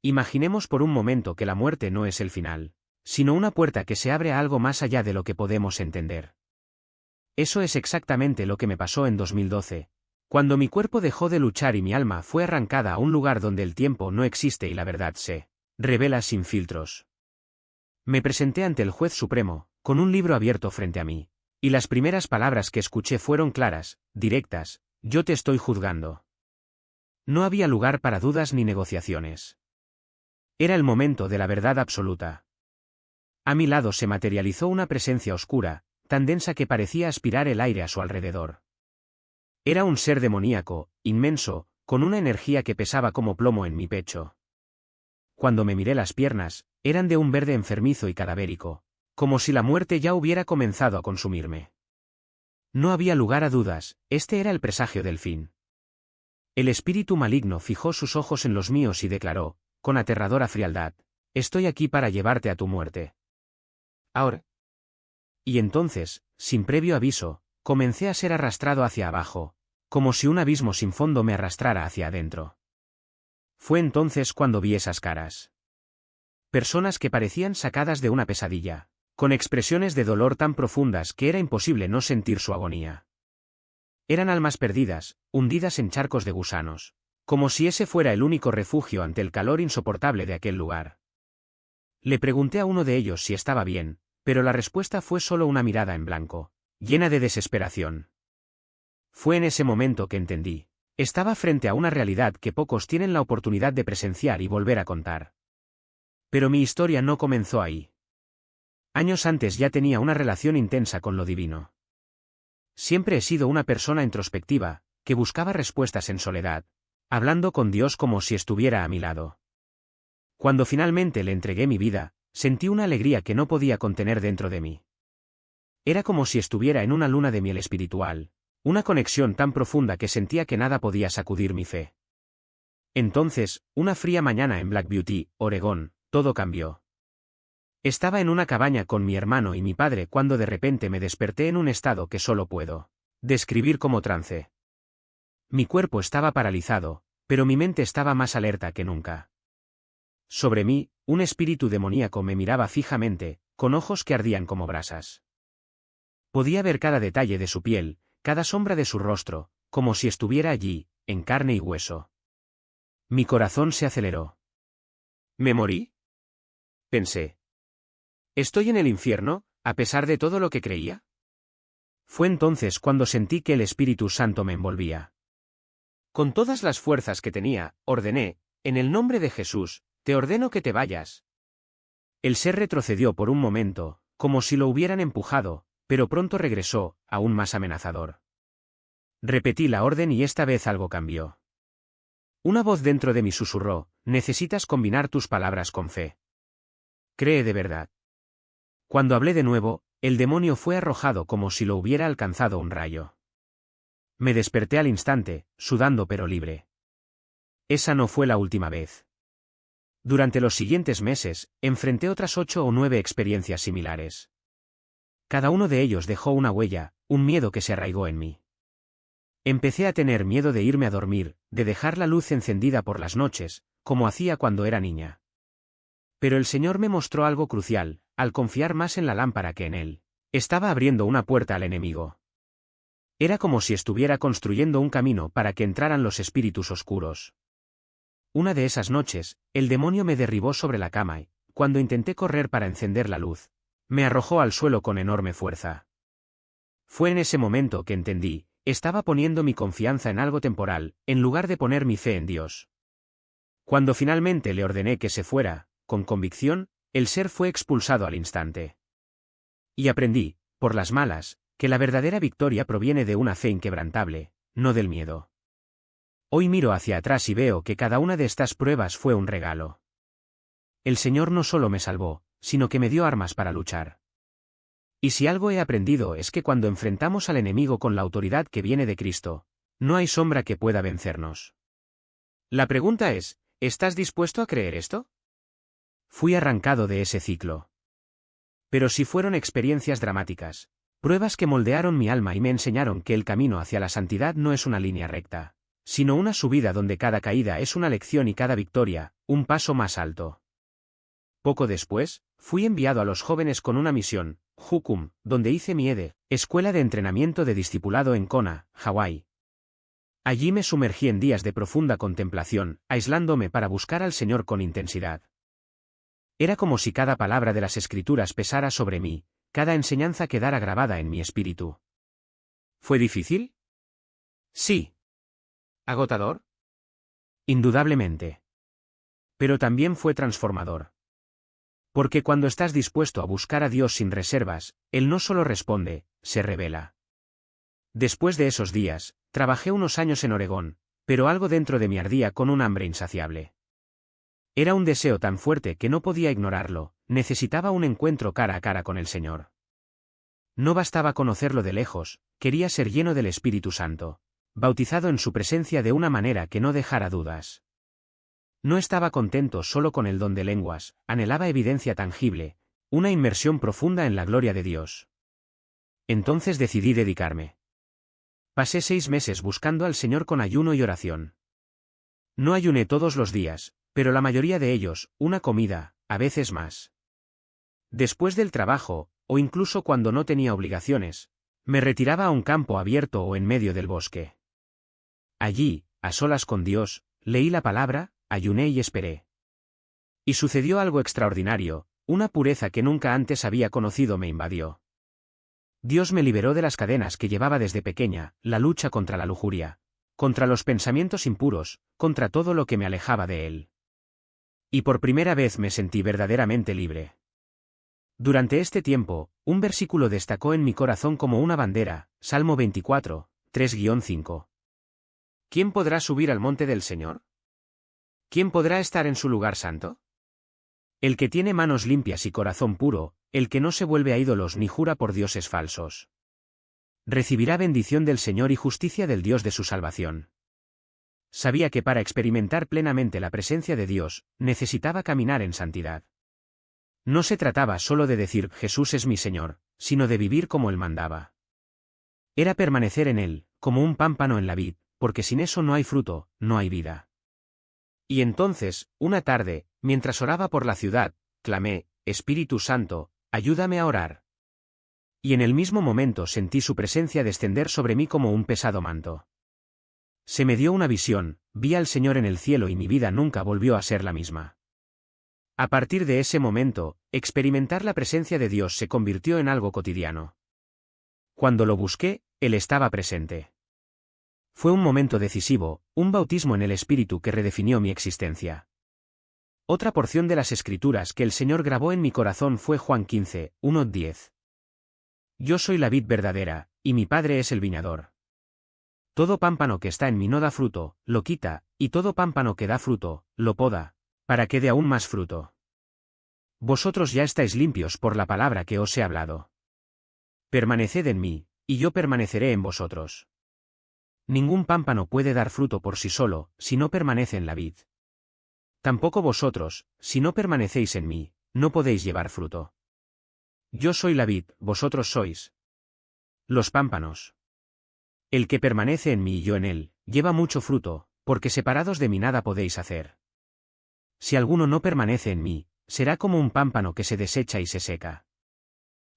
Imaginemos por un momento que la muerte no es el final, sino una puerta que se abre a algo más allá de lo que podemos entender. Eso es exactamente lo que me pasó en 2012, cuando mi cuerpo dejó de luchar y mi alma fue arrancada a un lugar donde el tiempo no existe y la verdad se revela sin filtros. Me presenté ante el juez supremo, con un libro abierto frente a mí, y las primeras palabras que escuché fueron claras, directas: yo te estoy juzgando. No había lugar para dudas ni negociaciones. Era el momento de la verdad absoluta. A mi lado se materializó una presencia oscura, tan densa que parecía aspirar el aire a su alrededor. Era un ser demoníaco, inmenso, con una energía que pesaba como plomo en mi pecho. Cuando me miré las piernas, eran de un verde enfermizo y cadavérico, como si la muerte ya hubiera comenzado a consumirme. No había lugar a dudas, este era el presagio del fin. El espíritu maligno fijó sus ojos en los míos y declaró, con aterradora frialdad: estoy aquí para llevarte a tu muerte. Ahora. Y entonces, sin previo aviso, comencé a ser arrastrado hacia abajo, como si un abismo sin fondo me arrastrara hacia adentro. Fue entonces cuando vi esas caras. Personas que parecían sacadas de una pesadilla, con expresiones de dolor tan profundas que era imposible no sentir su agonía. Eran almas perdidas, hundidas en charcos de gusanos, como si ese fuera el único refugio ante el calor insoportable de aquel lugar. Le pregunté a uno de ellos si estaba bien, pero la respuesta fue solo una mirada en blanco, llena de desesperación. Fue en ese momento que entendí. Estaba frente a una realidad que pocos tienen la oportunidad de presenciar y volver a contar. Pero mi historia no comenzó ahí. Años antes ya tenía una relación intensa con lo divino. Siempre he sido una persona introspectiva, que buscaba respuestas en soledad, hablando con Dios como si estuviera a mi lado. Cuando finalmente le entregué mi vida, sentí una alegría que no podía contener dentro de mí. Era como si estuviera en una luna de miel espiritual, una conexión tan profunda que sentía que nada podía sacudir mi fe. Entonces, una fría mañana en Black Beauty, Oregón, todo cambió. Estaba en una cabaña con mi hermano y mi padre cuando de repente me desperté en un estado que solo puedo describir como trance. Mi cuerpo estaba paralizado, pero mi mente estaba más alerta que nunca. Sobre mí, un espíritu demoníaco me miraba fijamente, con ojos que ardían como brasas. Podía ver cada detalle de su piel, cada sombra de su rostro, como si estuviera allí, en carne y hueso. Mi corazón se aceleró. ¿Me morí?, pensé. ¿Estoy en el infierno, a pesar de todo lo que creía? Fue entonces cuando sentí que el Espíritu Santo me envolvía. Con todas las fuerzas que tenía, ordené: en el nombre de Jesús, te ordeno que te vayas. El ser retrocedió por un momento, como si lo hubieran empujado, pero pronto regresó, aún más amenazador. Repetí la orden y esta vez algo cambió. Una voz dentro de mí susurró: necesitas combinar tus palabras con fe. Cree de verdad. Cuando hablé de nuevo, el demonio fue arrojado como si lo hubiera alcanzado un rayo. Me desperté al instante, sudando pero libre. Esa no fue la última vez. Durante los siguientes meses, enfrenté otras 8 o 9 experiencias similares. Cada uno de ellos dejó una huella, un miedo que se arraigó en mí. Empecé a tener miedo de irme a dormir, de dejar la luz encendida por las noches, como hacía cuando era niña. Pero el Señor me mostró algo crucial: al confiar más en la lámpara que en Él, estaba abriendo una puerta al enemigo. Era como si estuviera construyendo un camino para que entraran los espíritus oscuros. Una de esas noches, el demonio me derribó sobre la cama y, cuando intenté correr para encender la luz, me arrojó al suelo con enorme fuerza. Fue en ese momento que entendí: estaba poniendo mi confianza en algo temporal, en lugar de poner mi fe en Dios. Cuando finalmente le ordené que se fuera, con convicción, el ser fue expulsado al instante. Y aprendí, por las malas, que la verdadera victoria proviene de una fe inquebrantable, no del miedo. Hoy miro hacia atrás y veo que cada una de estas pruebas fue un regalo. El Señor no solo me salvó, sino que me dio armas para luchar. Y si algo he aprendido es que cuando enfrentamos al enemigo con la autoridad que viene de Cristo, no hay sombra que pueda vencernos. La pregunta es: ¿estás dispuesto a creer esto? Fui arrancado de ese ciclo. Pero sí fueron experiencias dramáticas, pruebas que moldearon mi alma y me enseñaron que el camino hacia la santidad no es una línea recta, sino una subida donde cada caída es una lección y cada victoria, un paso más alto. Poco después, fui enviado a los jóvenes con una misión, Jukum, donde hice mi EDE, Escuela de Entrenamiento de Discipulado en Kona, Hawái. Allí me sumergí en días de profunda contemplación, aislándome para buscar al Señor con intensidad. Era como si cada palabra de las Escrituras pesara sobre mí, cada enseñanza quedara grabada en mi espíritu. ¿Fue difícil? Sí. ¿Agotador? Indudablemente. Pero también fue transformador. Porque cuando estás dispuesto a buscar a Dios sin reservas, Él no solo responde, se revela. Después de esos días, trabajé unos años en Oregón, pero algo dentro de mí ardía con un hambre insaciable. Era un deseo tan fuerte que no podía ignorarlo, necesitaba un encuentro cara a cara con el Señor. No bastaba conocerlo de lejos, quería ser lleno del Espíritu Santo, bautizado en su presencia de una manera que no dejara dudas. No estaba contento solo con el don de lenguas, anhelaba evidencia tangible, una inmersión profunda en la gloria de Dios. Entonces decidí dedicarme. Pasé 6 meses buscando al Señor con ayuno y oración. No ayuné todos los días, pero la mayoría de ellos, una comida, a veces más. Después del trabajo, o incluso cuando no tenía obligaciones, me retiraba a un campo abierto o en medio del bosque. Allí, a solas con Dios, leí la palabra, ayuné y esperé. Y sucedió algo extraordinario, una pureza que nunca antes había conocido me invadió. Dios me liberó de las cadenas que llevaba desde pequeña, la lucha contra la lujuria, contra los pensamientos impuros, contra todo lo que me alejaba de Él. Y por primera vez me sentí verdaderamente libre. Durante este tiempo, un versículo destacó en mi corazón como una bandera, Salmo 24, 3-5. ¿Quién podrá subir al monte del Señor? ¿Quién podrá estar en su lugar santo? El que tiene manos limpias y corazón puro, el que no se vuelve a ídolos ni jura por dioses falsos. Recibirá bendición del Señor y justicia del Dios de su salvación. Sabía que para experimentar plenamente la presencia de Dios, necesitaba caminar en santidad. No se trataba solo de decir Jesús es mi Señor, sino de vivir como Él mandaba. Era permanecer en Él, como un pámpano en la vid, porque sin eso no hay fruto, no hay vida. Y entonces, una tarde, mientras oraba por la ciudad, clamé, Espíritu Santo, ayúdame a orar. Y en el mismo momento sentí su presencia descender sobre mí como un pesado manto. Se me dio una visión, vi al Señor en el cielo y mi vida nunca volvió a ser la misma. A partir de ese momento, experimentar la presencia de Dios se convirtió en algo cotidiano. Cuando lo busqué, Él estaba presente. Fue un momento decisivo, un bautismo en el Espíritu que redefinió mi existencia. Otra porción de las Escrituras que el Señor grabó en mi corazón fue Juan 15, 1-10. Yo soy la vid verdadera, y mi Padre es el viñador. Todo pámpano que está en mí no da fruto, lo quita, y todo pámpano que da fruto, lo poda, para que dé aún más fruto. Vosotros ya estáis limpios por la palabra que os he hablado. Permaneced en mí, y yo permaneceré en vosotros. Ningún pámpano puede dar fruto por sí solo, si no permanece en la vid. Tampoco vosotros, si no permanecéis en mí, no podéis llevar fruto. Yo soy la vid, vosotros sois los pámpanos. El que permanece en mí y yo en él, lleva mucho fruto, porque separados de mí nada podéis hacer. Si alguno no permanece en mí, será como un pámpano que se desecha y se seca.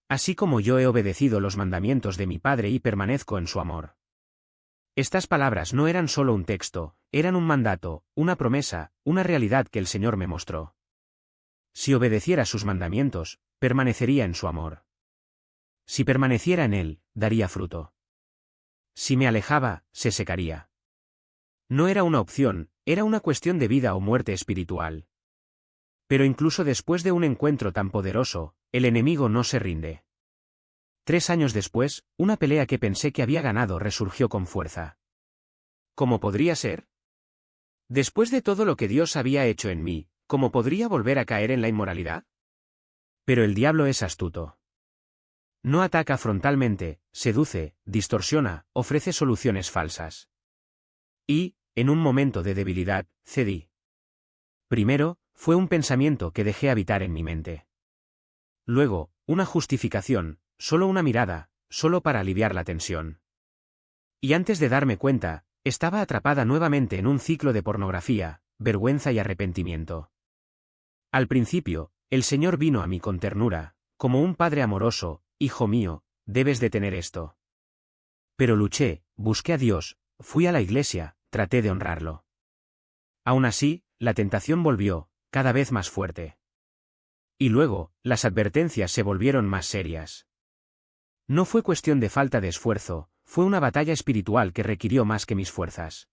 Así como yo he obedecido los mandamientos de mi Padre y permanezco en su amor. Estas palabras no eran solo un texto, eran un mandato, una promesa, una realidad que el Señor me mostró. Si obedeciera sus mandamientos, permanecería en su amor. Si permaneciera en él, daría fruto. Si me alejaba, se secaría. No era una opción, era una cuestión de vida o muerte espiritual. Pero incluso después de un encuentro tan poderoso, el enemigo no se rinde. 3 años después, una pelea que pensé que había ganado resurgió con fuerza. ¿Cómo podría ser? Después de todo lo que Dios había hecho en mí, ¿cómo podría volver a caer en la inmoralidad? Pero el diablo es astuto. No ataca frontalmente, seduce, distorsiona, ofrece soluciones falsas. Y, en un momento de debilidad, cedí. Primero, fue un pensamiento que dejé habitar en mi mente. Luego, una justificación, solo una mirada, solo para aliviar la tensión. Y antes de darme cuenta, Estaba atrapada nuevamente en un ciclo de pornografía, vergüenza y arrepentimiento. Al principio, el Señor vino a mí con ternura, como un padre amoroso: hijo mío, debes detener esto. Pero luché, busqué a Dios, fui a la iglesia, traté de honrarlo. Aún así, la tentación volvió, cada vez más fuerte. Y luego, las advertencias se volvieron más serias. No fue cuestión de falta de esfuerzo, fue una batalla espiritual que requirió más que mis fuerzas.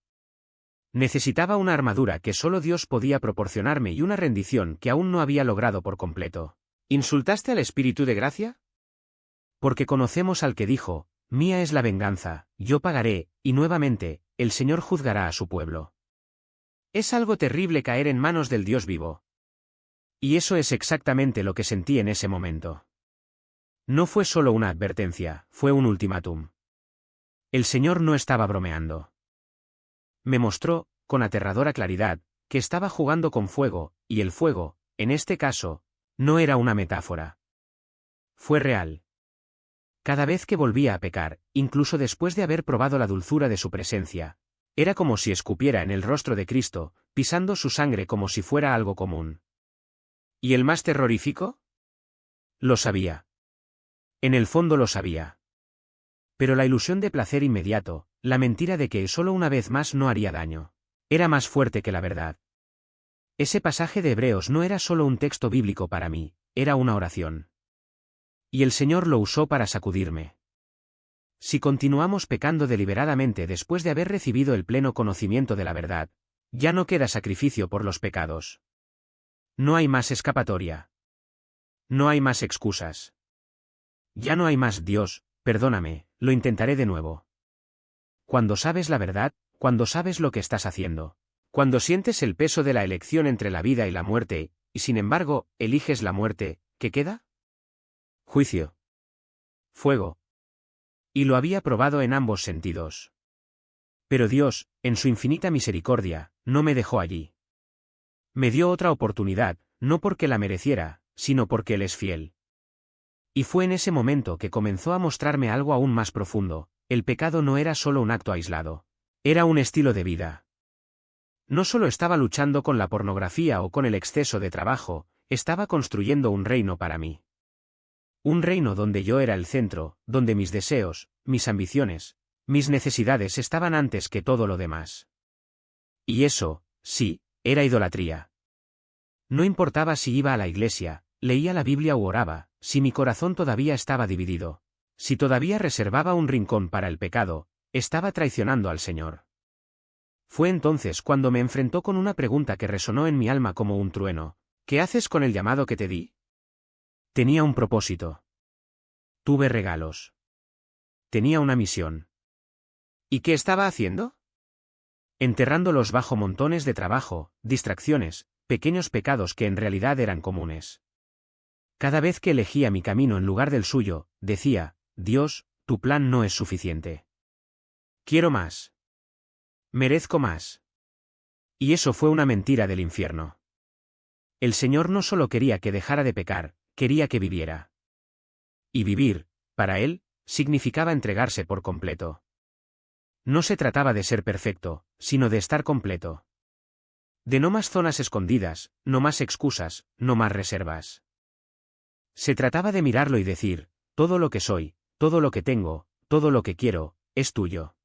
Necesitaba una armadura que solo Dios podía proporcionarme y una rendición que aún no había logrado por completo. ¿Insultaste al Espíritu de gracia? Porque conocemos al que dijo: mía es la venganza, yo pagaré, y nuevamente, el Señor juzgará a su pueblo. Es algo terrible caer en manos del Dios vivo. Y eso es exactamente lo que sentí en ese momento. No fue solo una advertencia, fue un ultimátum. El Señor no estaba bromeando. Me mostró, con aterradora claridad, que estaba jugando con fuego, y el fuego, en este caso, no era una metáfora. Fue real. Cada vez que volvía a pecar, incluso después de haber probado la dulzura de su presencia, era como si escupiera en el rostro de Cristo, pisando su sangre como si fuera algo común. ¿Y el más terrorífico? Lo sabía. En el fondo lo sabía. Pero la ilusión de placer inmediato, la mentira de que solo una vez más no haría daño, era más fuerte que la verdad. Ese pasaje de Hebreos no era solo un texto bíblico para mí, era una oración. Y el Señor lo usó para sacudirme. Si continuamos pecando deliberadamente después de haber recibido el pleno conocimiento de la verdad, ya no queda sacrificio por los pecados. No hay más escapatoria. No hay más excusas. Ya no hay más: Dios, perdóname, lo intentaré de nuevo. Cuando sabes la verdad, cuando sabes lo que estás haciendo, cuando sientes el peso de la elección entre la vida y la muerte, y sin embargo, eliges la muerte, ¿qué queda? Juicio. Fuego. Y lo había probado en ambos sentidos. Pero Dios, en su infinita misericordia, no me dejó allí. Me dio otra oportunidad, no porque la mereciera, sino porque Él es fiel. Y fue en ese momento que comenzó a mostrarme algo aún más profundo: el pecado no era solo un acto aislado. Era un estilo de vida. No solo estaba luchando con la pornografía o con el exceso de trabajo, estaba construyendo un reino para mí. Un reino donde yo era el centro, donde mis deseos, mis ambiciones, mis necesidades estaban antes que todo lo demás. Y eso, sí, era idolatría. No importaba si iba a la iglesia, leía la Biblia u oraba, si mi corazón todavía estaba dividido, si todavía reservaba un rincón para el pecado, estaba traicionando al Señor. Fue entonces cuando me enfrentó con una pregunta que resonó en mi alma como un trueno: ¿qué haces con el llamado que te di? Tenía un propósito. Tuve regalos. Tenía una misión. ¿Y qué estaba haciendo? Enterrándolos bajo montones de trabajo, distracciones, pequeños pecados que en realidad eran comunes. Cada vez que elegía mi camino en lugar del suyo, decía: Dios, tu plan no es suficiente. Quiero más. Merezco más. Y eso fue una mentira del infierno. El Señor no solo quería que dejara de pecar, quería que viviera. Y vivir, para Él, significaba entregarse por completo. No se trataba de ser perfecto, sino de estar completo. De no más zonas escondidas, no más excusas, no más reservas. Se trataba de mirarlo y decir: todo lo que soy, todo lo que tengo, todo lo que quiero, es tuyo.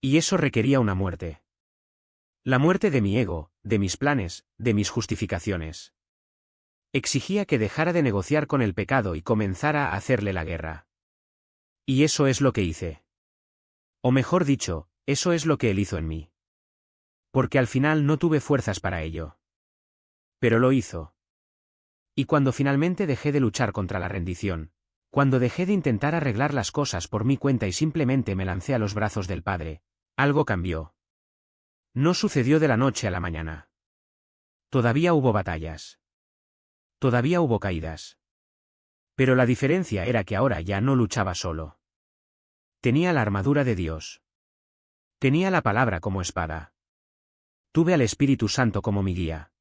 Y eso requería una muerte. La muerte de mi ego, de mis planes, de mis justificaciones. Exigía que dejara de negociar con el pecado y comenzara a hacerle la guerra. Y eso es lo que hice. O mejor dicho, eso es lo que Él hizo en mí. Porque al final no tuve fuerzas para ello. Pero lo hizo. Y cuando finalmente dejé de luchar contra la rendición, cuando dejé de intentar arreglar las cosas por mi cuenta y simplemente me lancé a los brazos del Padre, algo cambió. No sucedió de la noche a la mañana. Todavía hubo batallas. Todavía hubo caídas. Pero la diferencia era que ahora ya no luchaba solo. Tenía la armadura de Dios. Tenía la palabra como espada. Tuve al Espíritu Santo como mi guía.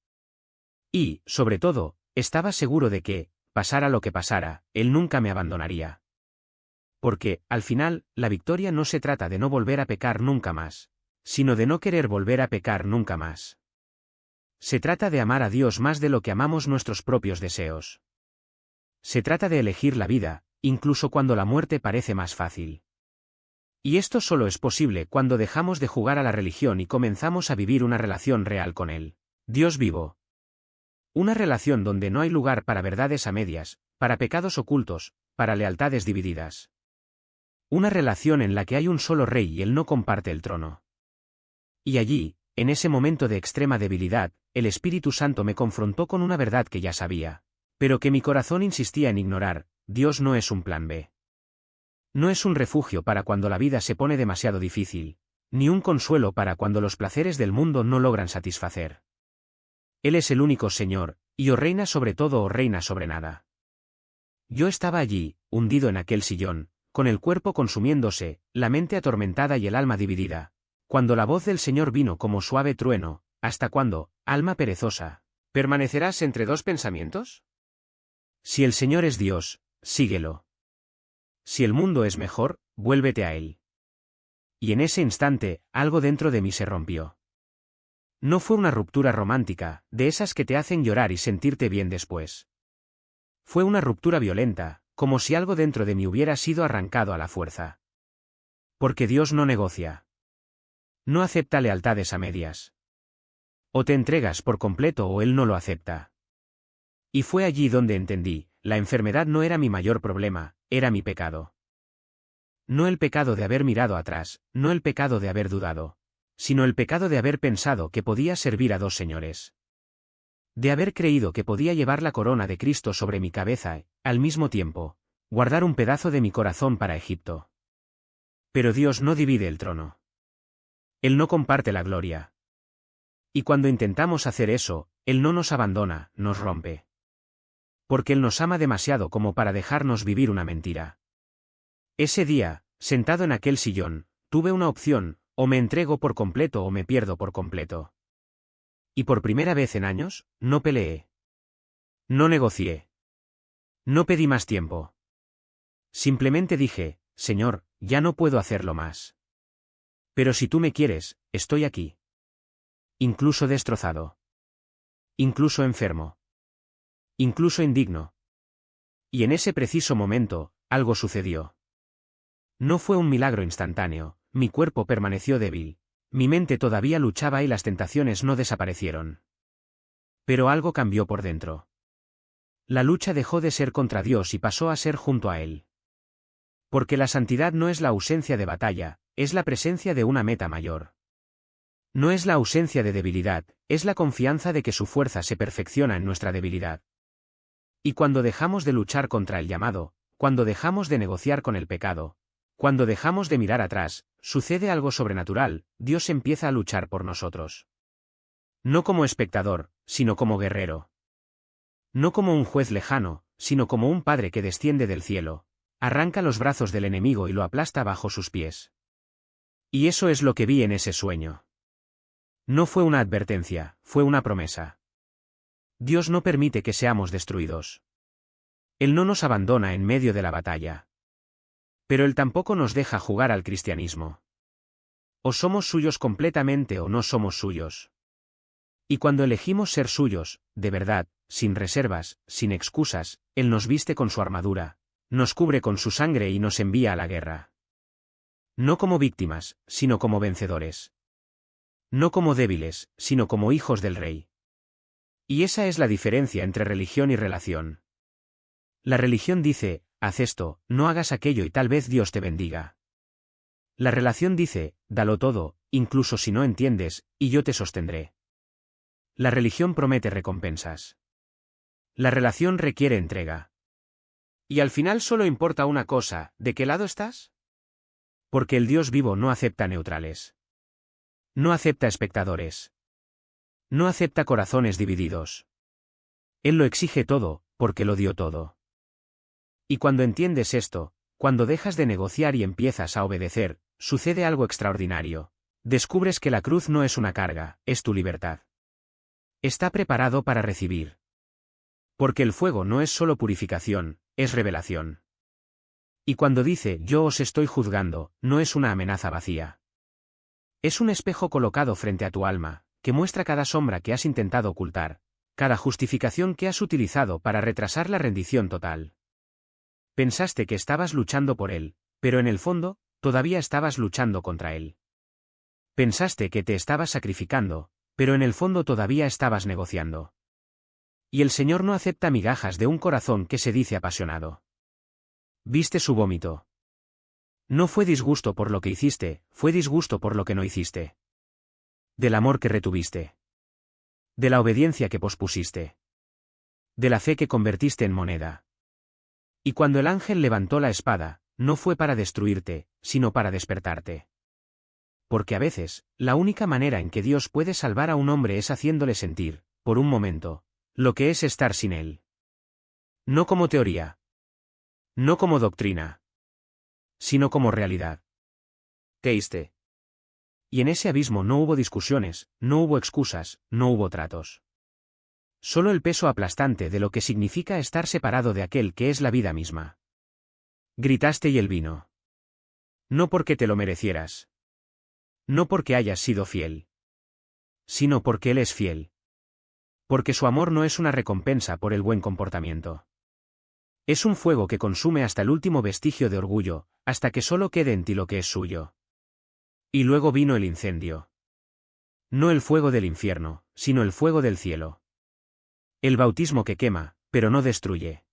Y, sobre todo, estaba seguro de que, pasara lo que pasara, Él nunca me abandonaría. Porque, al final, la victoria no se trata de no volver a pecar nunca más, sino de no querer volver a pecar nunca más. Se trata de amar a Dios más de lo que amamos nuestros propios deseos. Se trata de elegir la vida, incluso cuando la muerte parece más fácil. Y esto solo es posible cuando dejamos de jugar a la religión y comenzamos a vivir una relación real con Él, Dios vivo. Una relación donde no hay lugar para verdades a medias, para pecados ocultos, para lealtades divididas. Una relación en la que hay un solo rey y Él no comparte el trono. Y allí, en ese momento de extrema debilidad, el Espíritu Santo me confrontó con una verdad que ya sabía, pero que mi corazón insistía en ignorar: Dios no es un plan B. No es un refugio para cuando la vida se pone demasiado difícil, ni un consuelo para cuando los placeres del mundo no logran satisfacer. Él es el único Señor, y o reina sobre todo o reina sobre nada. Yo estaba allí, hundido en aquel sillón, con el cuerpo consumiéndose, la mente atormentada y el alma dividida, cuando la voz del Señor vino como suave trueno: ¿hasta cuándo, alma perezosa, permanecerás entre dos pensamientos? Si el Señor es Dios, síguelo. Si el mundo es mejor, vuélvete a Él. Y en ese instante, algo dentro de mí se rompió. No fue una ruptura romántica, de esas que te hacen llorar y sentirte bien después. Fue una ruptura violenta, como si algo dentro de mí hubiera sido arrancado a la fuerza. Porque Dios no negocia. No acepta lealtades a medias. O te entregas por completo o Él no lo acepta. Y fue allí donde entendí: la enfermedad no era mi mayor problema, era mi pecado. No el pecado de haber mirado atrás, no el pecado de haber dudado, sino el pecado de haber pensado que podía servir a dos señores. De haber creído que podía llevar la corona de Cristo sobre mi cabeza y, al mismo tiempo, guardar un pedazo de mi corazón para Egipto. Pero Dios no divide el trono. Él no comparte la gloria. Y cuando intentamos hacer eso, Él no nos abandona, nos rompe. Porque Él nos ama demasiado como para dejarnos vivir una mentira. Ese día, sentado en aquel sillón, tuve una opción: o me entrego por completo o me pierdo por completo. Y por primera vez en años, no peleé. No negocié. No pedí más tiempo. Simplemente dije: Señor, ya no puedo hacerlo más. Pero si tú me quieres, estoy aquí. Incluso destrozado. Incluso enfermo. Incluso indigno. Y en ese preciso momento, algo sucedió. No fue un milagro instantáneo, mi cuerpo permaneció débil, mi mente todavía luchaba y las tentaciones no desaparecieron. Pero algo cambió por dentro. La lucha dejó de ser contra Dios y pasó a ser junto a Él. Porque la santidad no es la ausencia de batalla, es la presencia de una meta mayor. No es la ausencia de debilidad, es la confianza de que su fuerza se perfecciona en nuestra debilidad. Y cuando dejamos de luchar contra el llamado, cuando dejamos de negociar con el pecado, cuando dejamos de mirar atrás, sucede algo sobrenatural: Dios empieza a luchar por nosotros. No como espectador, sino como guerrero. No como un juez lejano, sino como un padre que desciende del cielo, arranca los brazos del enemigo y lo aplasta bajo sus pies. Y eso es lo que vi en ese sueño. No fue una advertencia, fue una promesa. Dios no permite que seamos destruidos. Él no nos abandona en medio de la batalla. Pero Él tampoco nos deja jugar al cristianismo. O somos suyos completamente o no somos suyos. Y cuando elegimos ser suyos, de verdad, sin reservas, sin excusas, Él nos viste con su armadura, nos cubre con su sangre y nos envía a la guerra. No como víctimas, sino como vencedores. No como débiles, sino como hijos del Rey. Y esa es la diferencia entre religión y relación. La religión dice: haz esto, no hagas aquello y tal vez Dios te bendiga. La relación dice: dalo todo, incluso si no entiendes, y yo te sostendré. La religión promete recompensas. La relación requiere entrega. Y al final solo importa una cosa: ¿de qué lado estás? Porque el Dios vivo no acepta neutrales. No acepta espectadores. No acepta corazones divididos. Él lo exige todo, porque lo dio todo. Y cuando entiendes esto, cuando dejas de negociar y empiezas a obedecer, sucede algo extraordinario. Descubres que la cruz no es una carga, es tu libertad. Está preparado para recibir. Porque el fuego no es solo purificación, es revelación. Y cuando dice: yo os estoy juzgando, no es una amenaza vacía. Es un espejo colocado frente a tu alma, que muestra cada sombra que has intentado ocultar, cada justificación que has utilizado para retrasar la rendición total. Pensaste que estabas luchando por él, pero en el fondo, todavía estabas luchando contra él. Pensaste que te estabas sacrificando, pero en el fondo todavía estabas negociando. Y el Señor no acepta migajas de un corazón que se dice apasionado. Viste su vómito. No fue disgusto por lo que hiciste, fue disgusto por lo que no hiciste. Del amor que retuviste. De la obediencia que pospusiste. De la fe que convertiste en moneda. Y cuando el ángel levantó la espada, no fue para destruirte, sino para despertarte. Porque a veces, la única manera en que Dios puede salvar a un hombre es haciéndole sentir, por un momento, lo que es estar sin él. No como teoría. No como doctrina. Sino como realidad. Teíste. Y en ese abismo no hubo discusiones, no hubo excusas, no hubo tratos. Solo el peso aplastante de lo que significa estar separado de aquel que es la vida misma. Gritaste y él vino. No porque te lo merecieras. No porque hayas sido fiel. Sino porque él es fiel. Porque su amor no es una recompensa por el buen comportamiento. Es un fuego que consume hasta el último vestigio de orgullo, hasta que solo quede en ti lo que es suyo. Y luego vino el incendio. No el fuego del infierno, sino el fuego del cielo. El bautismo que quema, pero no destruye.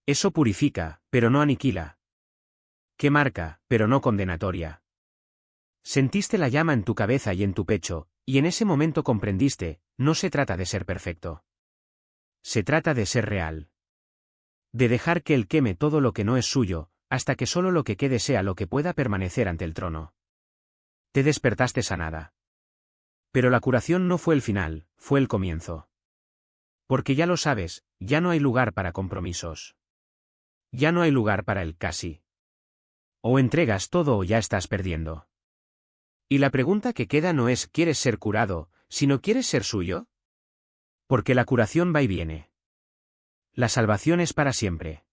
Eso purifica, pero no aniquila. Que marca, pero no condenatoria. Sentiste la llama en tu cabeza y en tu pecho, y en ese momento comprendiste, no se trata de ser perfecto. Se trata de ser real. De dejar que Él queme todo lo que no es suyo, hasta que solo lo que quede sea lo que pueda permanecer ante el trono. Te despertaste sanada. Pero la curación no fue el final, fue el comienzo. Porque ya lo sabes, ya no hay lugar para compromisos. Ya no hay lugar para el casi. O entregas todo o ya estás perdiendo. Y la pregunta que queda no es ¿quieres ser curado?, sino ¿quieres ser suyo? Porque la curación va y viene. La salvación es para siempre.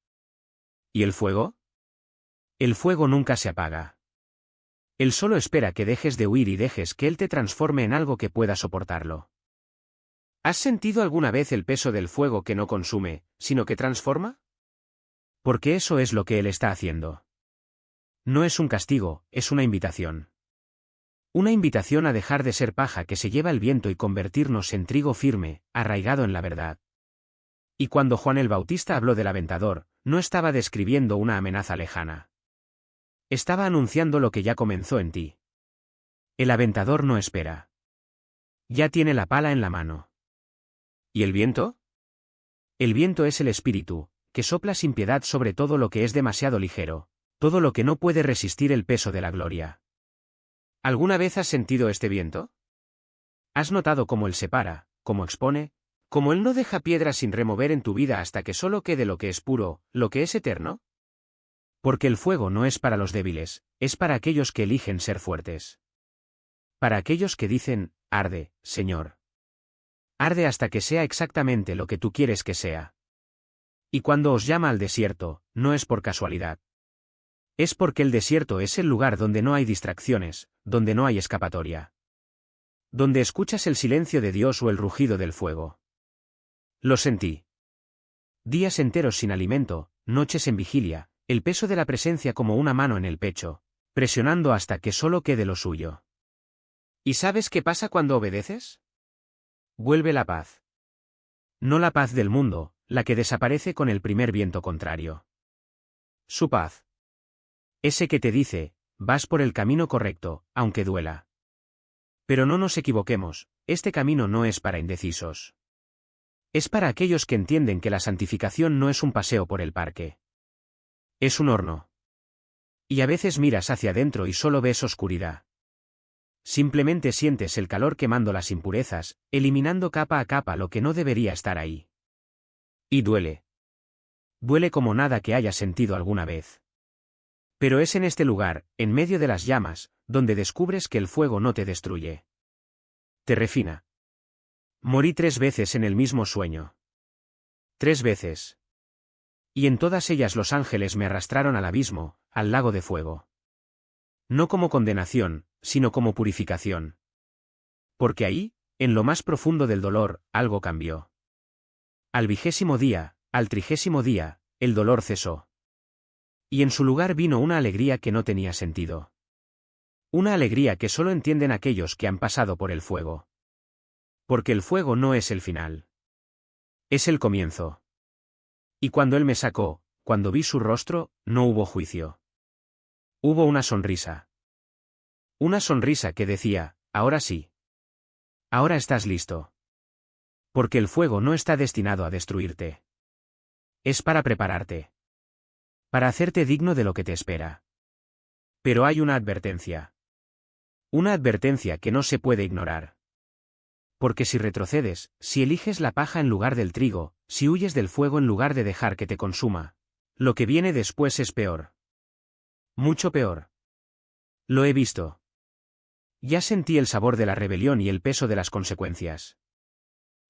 ¿Y el fuego? El fuego nunca se apaga. Él solo espera que dejes de huir y dejes que Él te transforme en algo que pueda soportarlo. ¿Has sentido alguna vez el peso del fuego que no consume, sino que transforma? Porque eso es lo que Él está haciendo. No es un castigo, es una invitación. Una invitación a dejar de ser paja que se lleva el viento y convertirnos en trigo firme, arraigado en la verdad. Y cuando Juan el Bautista habló del aventador, no estaba describiendo una amenaza lejana. Estaba anunciando lo que ya comenzó en ti. El aventador no espera. Ya tiene la pala en la mano. ¿Y el viento? El viento es el espíritu, que sopla sin piedad sobre todo lo que es demasiado ligero, todo lo que no puede resistir el peso de la gloria. ¿Alguna vez has sentido este viento? ¿Has notado cómo él separa, cómo expone, cómo él no deja piedras sin remover en tu vida hasta que solo quede lo que es puro, lo que es eterno? Porque el fuego no es para los débiles, es para aquellos que eligen ser fuertes. Para aquellos que dicen, arde, Señor. Arde hasta que sea exactamente lo que tú quieres que sea. Y cuando os llama al desierto, no es por casualidad. Es porque el desierto es el lugar donde no hay distracciones, donde no hay escapatoria. Donde escuchas el silencio de Dios o el rugido del fuego. Lo sentí. Días enteros sin alimento, noches en vigilia, el peso de la presencia como una mano en el pecho, presionando hasta que solo quede lo suyo. ¿Y sabes qué pasa cuando obedeces? Vuelve la paz. No la paz del mundo, la que desaparece con el primer viento contrario. Su paz. Ese que te dice, vas por el camino correcto, aunque duela. Pero no nos equivoquemos, este camino no es para indecisos. Es para aquellos que entienden que la santificación no es un paseo por el parque. Es un horno. Y a veces miras hacia adentro y solo ves oscuridad. Simplemente sientes el calor quemando las impurezas, eliminando capa a capa lo que no debería estar ahí. Y duele. Duele como nada que hayas sentido alguna vez. Pero es en este lugar, en medio de las llamas, donde descubres que el fuego no te destruye. Te refina. Morí 3 veces en el mismo sueño. 3 veces. Y en todas ellas los ángeles me arrastraron al abismo, al lago de fuego. No como condenación, sino como purificación. Porque ahí, en lo más profundo del dolor, algo cambió. Al 20º día, al 30º día, el dolor cesó. Y en su lugar vino una alegría que no tenía sentido. Una alegría que solo entienden aquellos que han pasado por el fuego. Porque el fuego no es el final. Es el comienzo. Y cuando él me sacó, cuando vi su rostro, no hubo juicio. Hubo una sonrisa. Una sonrisa que decía, ahora sí. Ahora estás listo. Porque el fuego no está destinado a destruirte. Es para prepararte. Para hacerte digno de lo que te espera. Pero hay una advertencia. Una advertencia que no se puede ignorar. Porque si retrocedes, si eliges la paja en lugar del trigo, si huyes del fuego en lugar de dejar que te consuma, lo que viene después es peor. Mucho peor. Lo he visto. Ya sentí el sabor de la rebelión y el peso de las consecuencias.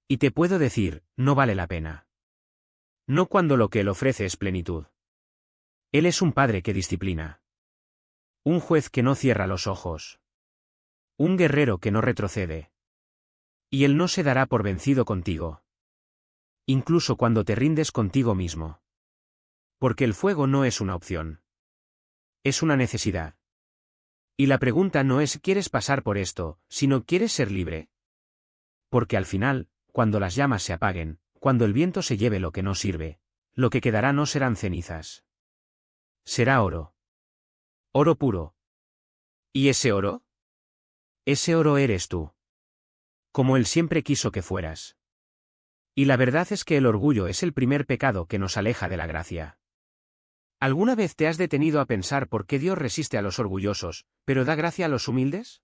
Y te puedo decir, no vale la pena. No cuando lo que él ofrece es plenitud. Él es un padre que disciplina. Un juez que no cierra los ojos. Un guerrero que no retrocede. Y él no se dará por vencido contigo. Incluso cuando te rindes contigo mismo. Porque el fuego no es una opción. Es una necesidad. Y la pregunta no es ¿quieres pasar por esto?, sino ¿quieres ser libre? Porque al final, cuando las llamas se apaguen, cuando el viento se lleve lo que no sirve, lo que quedará no serán cenizas. Será oro. Oro puro. ¿Y ese oro? Ese oro eres tú. Como él siempre quiso que fueras. Y la verdad es que el orgullo es el primer pecado que nos aleja de la gracia. ¿Alguna vez te has detenido a pensar por qué Dios resiste a los orgullosos, pero da gracia a los humildes?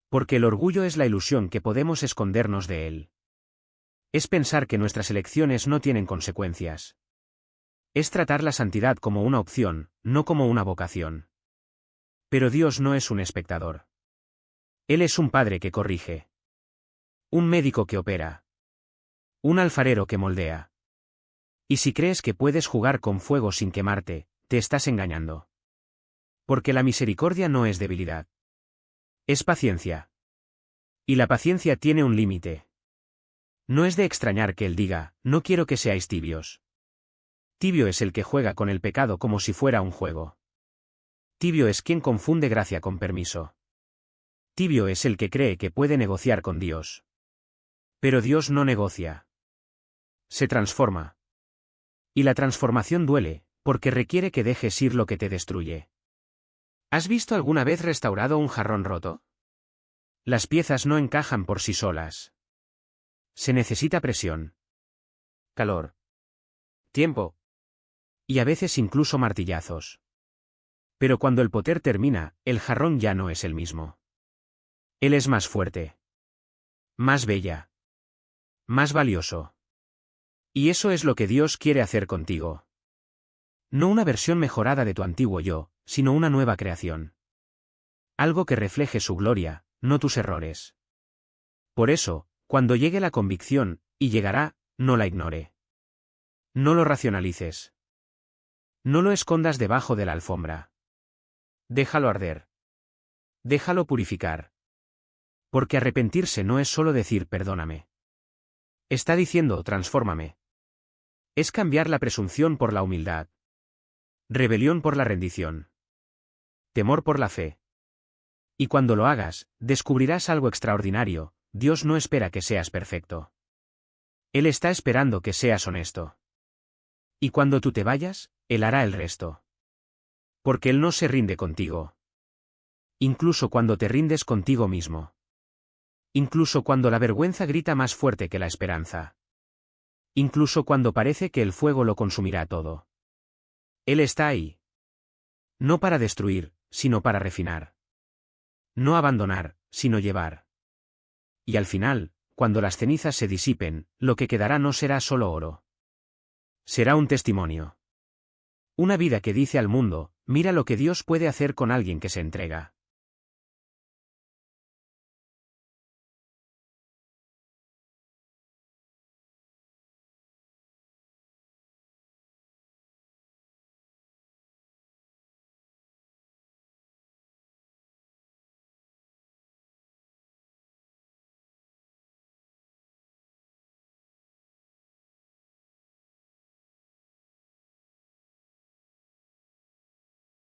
Porque el orgullo es la ilusión que podemos escondernos de él. Es pensar que nuestras elecciones no tienen consecuencias. Es tratar la santidad como una opción, no como una vocación. Pero Dios no es un espectador. Él es un padre que corrige. Un médico que opera. Un alfarero que moldea. Y si crees que puedes jugar con fuego sin quemarte, te estás engañando. Porque la misericordia no es debilidad. Es paciencia. Y la paciencia tiene un límite. No es de extrañar que él diga, no quiero que seáis tibios. Tibio es el que juega con el pecado como si fuera un juego. Tibio es quien confunde gracia con permiso. Tibio es el que cree que puede negociar con Dios. Pero Dios no negocia. Se transforma. Y la transformación duele, porque requiere que dejes ir lo que te destruye. ¿Has visto alguna vez restaurado un jarrón roto? Las piezas no encajan por sí solas. Se necesita presión. Calor. Tiempo. Y a veces incluso martillazos. Pero cuando el poter termina, el jarrón ya no es el mismo. Él es más fuerte. Más bella. Más valioso. Y eso es lo que Dios quiere hacer contigo. No una versión mejorada de tu antiguo yo, sino una nueva creación. Algo que refleje su gloria, no tus errores. Por eso, cuando llegue la convicción, y llegará, no la ignore. No lo racionalices. No lo escondas debajo de la alfombra. Déjalo arder. Déjalo purificar. Porque arrepentirse no es solo decir perdóname. Está diciendo transfórmame. Es cambiar la presunción por la humildad. Rebelión por la rendición. Temor por la fe. Y cuando lo hagas, descubrirás algo extraordinario. Dios no espera que seas perfecto. Él está esperando que seas honesto. Y cuando tú te vayas, Él hará el resto. Porque Él no se rinde contigo. Incluso cuando te rindes contigo mismo. Incluso cuando la vergüenza grita más fuerte que la esperanza. Incluso cuando parece que el fuego lo consumirá todo. Él está ahí. No para destruir, sino para refinar. No abandonar, sino llevar. Y al final, cuando las cenizas se disipen, lo que quedará no será solo oro. Será un testimonio. Una vida que dice al mundo, mira lo que Dios puede hacer con alguien que se entrega.